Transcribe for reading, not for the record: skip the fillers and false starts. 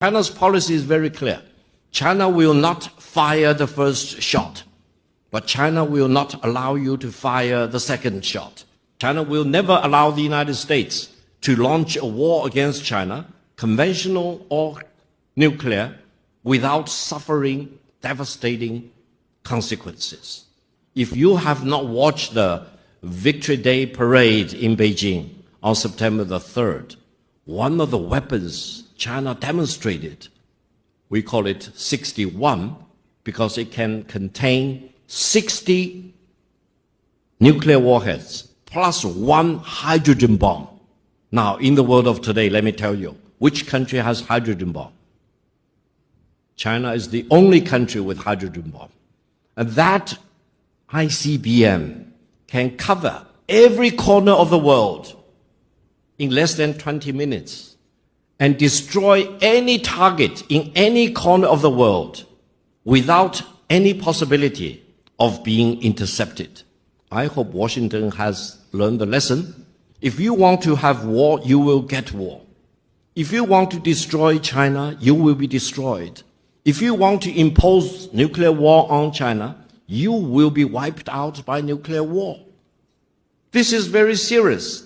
China's policy is very clear. China will not fire the first shot, but China will not allow you to fire the second shot. China will never allow the United States to launch a war against China, conventional or nuclear, without suffering devastating consequences. If you have not watched the Victory Day parade in Beijing on September the 3rd, one of the weapons China demonstrated, we call it 61, because it can contain 60 nuclear warheads plus one hydrogen bomb. Now, in the world of today, let me tell you, which country has hydrogen bomb? China is the only country with hydrogen bomb. And that ICBM can cover every corner of the world in less than 20 minutes and destroy any target in any corner of the world without any possibility of being intercepted. I hope Washington has learned the lesson. If you want to have war, you will get war. If you want to destroy China, you will be destroyed. If you want to impose nuclear war on China, you will be wiped out by nuclear war. This is very serious.